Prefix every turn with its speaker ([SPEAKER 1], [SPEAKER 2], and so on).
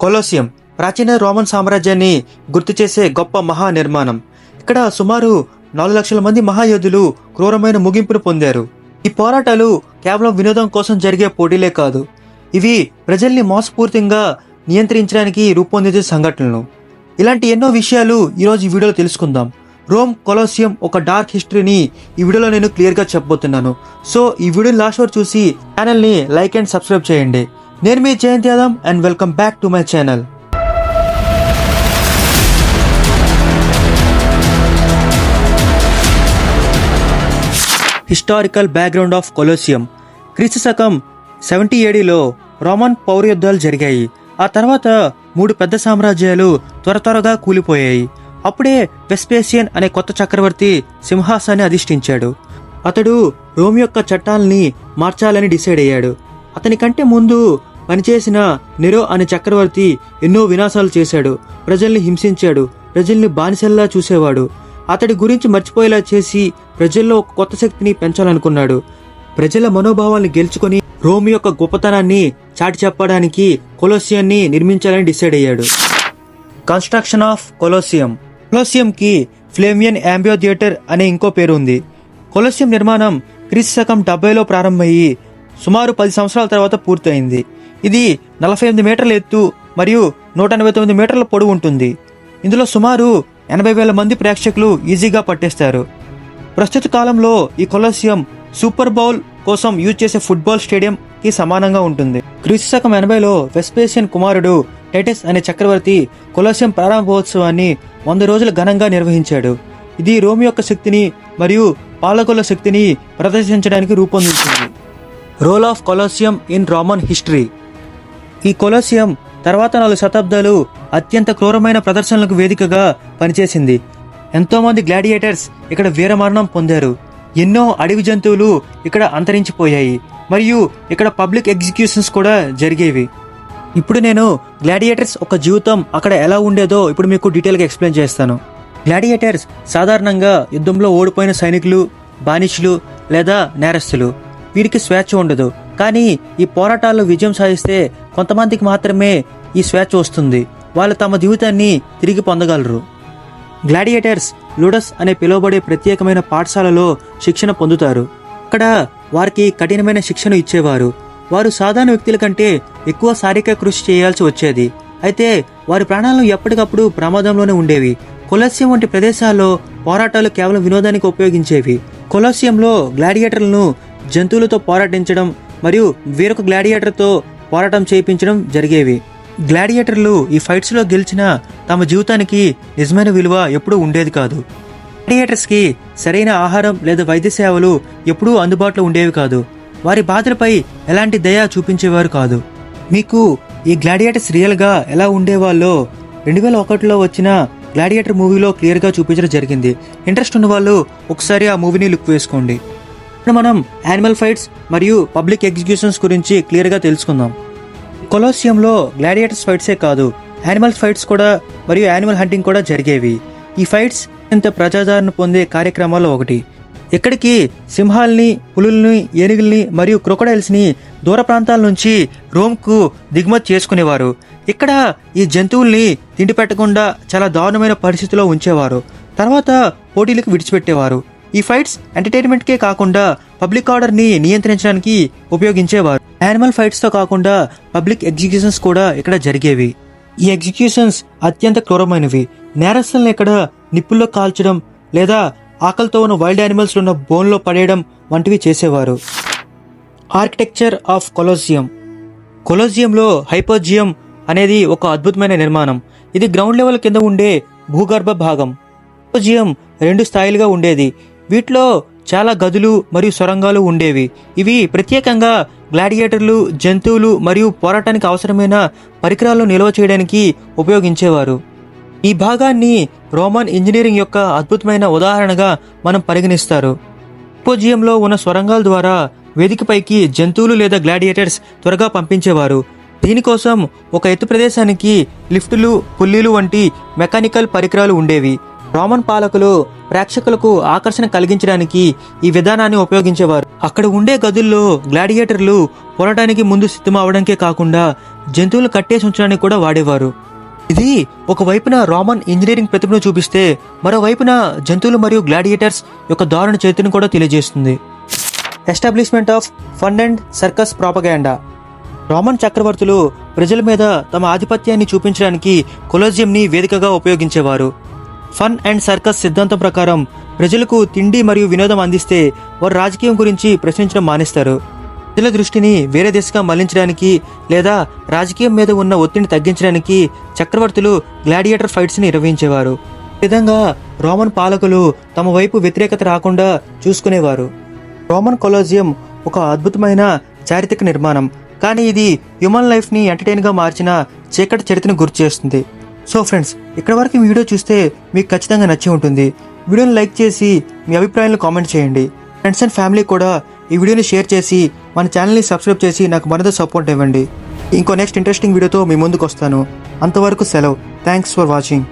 [SPEAKER 1] Colosseum ప్రాచీన Roman సామ్రాజ్యాన్ని గుర్తు చేసే గొప్ప మహా నిర్మాణం. ఇక్కడ సుమారు 4 లక్షల మంది మహాయోధులు క్రూరమైన ముగింపును పొందారు. ఈ పోరాటాలు కేవలం వినోదం కోసం జరిగే పోటీలే కాదు, ఇవి ప్రజల్ని మోసపూరితంగా నియంత్రించడానికి రూపొందించే సంఘటనలు. ఇలాంటి ఎన్నో విషయాలు ఈరోజు ఈ వీడియోలో తెలుసుకుందాం. రోమ్ కొలోసియం ఒక డార్క్ హిస్టరీని ఈ వీడియోలో నేను క్లియర్గా చెప్పబోతున్నాను. సో ఈ వీడియోని లాస్ట్ వరకు చూసి ఛానల్ని లైక్ అండ్ సబ్స్క్రైబ్ చేయండి. నేను మీ Jayanth Yadav and welcome back to my channel. Historical background of Colosseum. క్రీస్తు శకం 70 ADలో రోమన్ పౌర యుద్ధాలు జరిగాయి. ఆ తర్వాత 3 పెద్ద సామ్రాజ్యాలు త్వరగా కూలిపోయాయి. అప్పుడే వెస్పేసియన్ అనే కొత్త చక్రవర్తి సింహాసాన్ని అధిష్ఠించాడు. అతడు రోమ్ యొక్క చట్టాలని మార్చాలని డిసైడ్ అయ్యాడు. అతని కంటే ముందు పనిచేసిన నెరో అనే చక్రవర్తి ఎన్నో వినాశాలు చేశాడు, ప్రజల్ని హింసించాడు, ప్రజల్ని బానిసల్లా చూసేవాడు. అతడి గురించి మర్చిపోయేలా చేసి ప్రజల్లో ఒక కొత్త శక్తిని పెంచాలనుకున్నాడు. ప్రజల మనోభావాల్ని గెలుచుకొని రోమ్ యొక్క గొప్పతనాన్ని చాటి చెప్పడానికి కొలోసియాన్ని నిర్మించాలని డిసైడ్ అయ్యాడు. Construction of Colosseum. కొలోసియంకి ఫ్లేమియన్ యాంబియోథియేటర్ అనే ఇంకో పేరు ఉంది. కొలోసియం నిర్మాణం క్రీస్తు శకం 70లో ప్రారంభమయ్యి సుమారు 10 సంవత్సరాల తర్వాత పూర్తయింది. ఇది 48 మీటర్ల ఎత్తు మరియు 189 మీటర్ల పొడవు ఉంటుంది. ఇందులో సుమారు 80,000 మంది ప్రేక్షకులు ఈజీగా పట్టేస్తారు. ప్రస్తుత కాలంలో ఈ కొలోసియం సూపర్ బౌల్ కోసం యూజ్ చేసే ఫుట్బాల్ స్టేడియం కి సమానంగా ఉంటుంది. క్రీస్తు శకం 80లో వెస్పేసియన్ కుమారుడు టైటస్ అనే చక్రవర్తి కొలోసియం ప్రారంభోత్సవాన్ని 100 రోజులు ఘనంగా నిర్వహించాడు. ఇది రోమ్ యొక్క శక్తిని మరియు పాలకుల శక్తిని ప్రదర్శించడానికి రూపొందించింది. Role of Colosseum in Roman history. ఈ కొలోసియం తర్వాత 4 శతాబ్దాలు అత్యంత క్రూరమైన ప్రదర్శనలకు వేదికగా పనిచేసింది. ఎంతోమంది గ్లాడియేటర్స్ ఇక్కడ వీరమరణం పొందారు. ఎన్నో అడవి జంతువులు ఇక్కడ అంతరించిపోయాయి మరియు ఇక్కడ పబ్లిక్ ఎగ్జిక్యూషన్స్ కూడా జరిగేవి. ఇప్పుడు నేను గ్లాడియేటర్స్ ఒక జీవితం అక్కడ ఎలా ఉండేదో ఇప్పుడు మీకు డీటెయిల్గా ఎక్స్ప్లెయిన్ చేస్తాను. గ్లాడియేటర్స్ సాధారణంగా యుద్ధంలో ఓడిపోయిన సైనికులు, బానిసలు లేదా నేరస్తులు. వీరికి స్వేచ్ఛ ఉండదు, కానీ ఈ పోరాటాల్లో విజయం సాధిస్తే కొంతమందికి మాత్రమే ఈ స్వేచ్ఛ వస్తుంది. వాళ్ళు తమ జీవితాన్ని తిరిగి పొందగలరు. గ్లాడియేటర్స్ లూడస్ అనే పిలువబడే ప్రత్యేకమైన పాఠశాలలో శిక్షణ పొందుతారు. అక్కడ వారికి కఠినమైన శిక్షణ ఇచ్చేవారు. వారు సాధారణ వ్యక్తుల కంటే ఎక్కువ శారీరక కృషి చేయాల్సి వచ్చేది. అయితే వారి ప్రాణాలను ఎప్పటికప్పుడు ప్రమాదంలోనే ఉండేవి. కొలోసియం వంటి ప్రదేశాల్లో పోరాటాలు కేవలం వినోదానికి ఉపయోగించేవి. కొలోసియంలో గ్లాడియేటర్లను జంతువులతో పోరాటించడం మరియు వేరొక గ్లాడియేటర్తో పోరాటం చేయించడం జరిగేవి. గ్లాడియేటర్లు ఈ ఫైట్స్లో గెలిచిన తమ జీవితానికి నిజమైన విలువ ఎప్పుడూ ఉండేది కాదు. గ్లాడియేటర్స్కి సరైన ఆహారం లేదా వైద్య సేవలు ఎప్పుడూ అందుబాటులో ఉండేవి కాదు. వారి బాధలపై ఎలాంటి దయ చూపించేవారు కాదు. మీకు ఈ గ్లాడియేటర్స్ రియల్గా ఎలా ఉండేవాళ్ళో 2001లో వచ్చిన గ్లాడియేటర్ మూవీలో క్లియర్గా చూపించడం జరిగింది. ఇంట్రెస్ట్ ఉన్న వాళ్ళు ఒకసారి ఆ మూవీని లుక్ వేసుకోండి. ఇప్పుడు మనం యానిమల్ ఫైట్స్ మరియు పబ్లిక్ ఎగ్జిక్యూషన్స్ గురించి క్లియర్గా తెలుసుకుందాం. కొలోసియంలో గ్లాడియేటర్స్ ఫైట్సే కాదు, యానిమల్ ఫైట్స్ కూడా మరియు యానిమల్ హంటింగ్ కూడా జరిగేవి. ఈ ఫైట్స్ ఎంత ప్రజాదరణ పొందే కార్యక్రమాల్లో ఒకటి. ఇక్కడికి సింహాల్ని, పులుల్ని, ఏనుగుల్ని మరియు క్రొకడైల్స్ని దూర ప్రాంతాల నుంచి రోమ్కు దిగుమతి చేసుకునేవారు. ఇక్కడ ఈ జంతువుల్ని తిండి పెట్టకుండా చాలా దారుణమైన పరిస్థితిలో ఉంచేవారు. తర్వాత పోటీలకు విడిచిపెట్టేవారు. ఈ ఫైట్స్ ఎంటర్టైన్మెంట్కే కాకుండా పబ్లిక్ ఆర్డర్ని నియంత్రించడానికి ఉపయోగించేవారు. యానిమల్ ఫైట్స్తో కాకుండా పబ్లిక్ ఎగ్జిక్యూషన్స్ కూడా ఇక్కడ జరిగేవి. ఈ ఎగ్జిక్యూషన్స్ అత్యంత క్రూరమైనవి. నేరస్తులను ఇక్కడ నిప్పుల్లో కాల్చడం లేదా ఆకలితో ఉన్న వైల్డ్ యానిమల్స్ ఉన్న బోన్లో పడేయడం వంటివి చేసేవారు. Architecture of Colosseum. కొలోసియంలో హైపోజియం అనేది ఒక అద్భుతమైన నిర్మాణం. ఇది గ్రౌండ్ లెవెల్ కింద ఉండే భూగర్భ భాగం. హైపోజియం 2 స్థాయిలుగా ఉండేది. వీటిలో చాలా గదులు మరియు సొరంగాలు ఉండేవి. ఇవి ప్రత్యేకంగా గ్లాడియేటర్లు, జంతువులు మరియు పోరాటానికి అవసరమైన పరికరాలను నిల్వ చేయడానికి ఉపయోగించేవారు. ఈ భాగాన్ని రోమన్ ఇంజనీరింగ్ యొక్క అద్భుతమైన ఉదాహరణగా మనం పరిగణిస్తారు. హైపోజియంలో ఉన్న సొరంగాల ద్వారా వేదికపైకి జంతువులు లేదా గ్లాడియేటర్స్ త్వరగా పంపించేవారు. దీనికోసం ఒక ఎత్తు ప్రదేశానికి లిఫ్టులు, పుల్లీలు వంటి మెకానికల్ పరికరాలు ఉండేవి. రోమన్ పాలకులు ప్రేక్షకులకు ఆకర్షణ కలిగించడానికి ఈ విధానాన్ని ఉపయోగించేవారు. అక్కడ ఉండే గదుల్లో గ్లాడియేటర్లు పోరాటానికి ముందు సిద్ధం అవడానికే కాకుండా జంతువులు కట్టేసి ఉంచడానికి కూడా వాడేవారు. ఇది ఒకవైపున రోమన్ ఇంజనీరింగ్ ప్రతిభను చూపిస్తే మరోవైపున జంతువులు మరియు గ్లాడియేటర్స్ యొక్క దారుణ చరిత్రను కూడా తెలియజేస్తుంది. Establishment of fun and circus propaganda. Roman చక్రవర్తులు ప్రజల మీద తమ ఆధిపత్యాన్ని చూపించడానికి కొలోజియంని వేదికగా ఉపయోగించేవారు. ఫన్ అండ్ సర్కస్ సిద్ధాంతం ప్రకారం ప్రజలకు తిండి మరియు వినోదం అందిస్తే వారు రాజకీయం గురించి ప్రశ్నించడం మానేస్తారు. ప్రజల దృష్టిని వేరే దిశగా మళ్లించడానికి లేదా రాజకీయం మీద ఉన్న ఒత్తిడిని తగ్గించడానికి చక్రవర్తులు గ్లాడియేటర్ ఫైట్స్ని నిర్వహించేవారు. ఈ విధంగా రోమన్ పాలకులు తమ వైపు వ్యతిరేకత రాకుండా చూసుకునేవారు. రోమన్ కొలోజియం ఒక అద్భుతమైన చారిత్రక నిర్మాణం, కానీ ఇది హ్యూమన్ లైఫ్ని ఎంటర్టైన్గా మార్చిన చీకటి చరిత్రను గుర్తు చేస్తుంది. సో ఫ్రెండ్స్, ఇక్కడ వరకు ఈ వీడియో చూస్తే మీకు ఖచ్చితంగా నచ్చి ఉంటుంది. వీడియోని లైక్ చేసి మీ అభిప్రాయాలను కామెంట్ చేయండి. ఫ్రెండ్స్ అండ్ ఫ్యామిలీ కూడా ఈ వీడియోని షేర్ చేసి మన ఛానల్ని సబ్స్క్రైబ్ చేసి నాకు మరింత సపోర్ట్ ఇవ్వండి. ఇంకో నెక్స్ట్ ఇంట్రెస్టింగ్ వీడియోతో మీ ముందుకు వస్తాను. అంతవరకు సెలవు. Thanks for watching.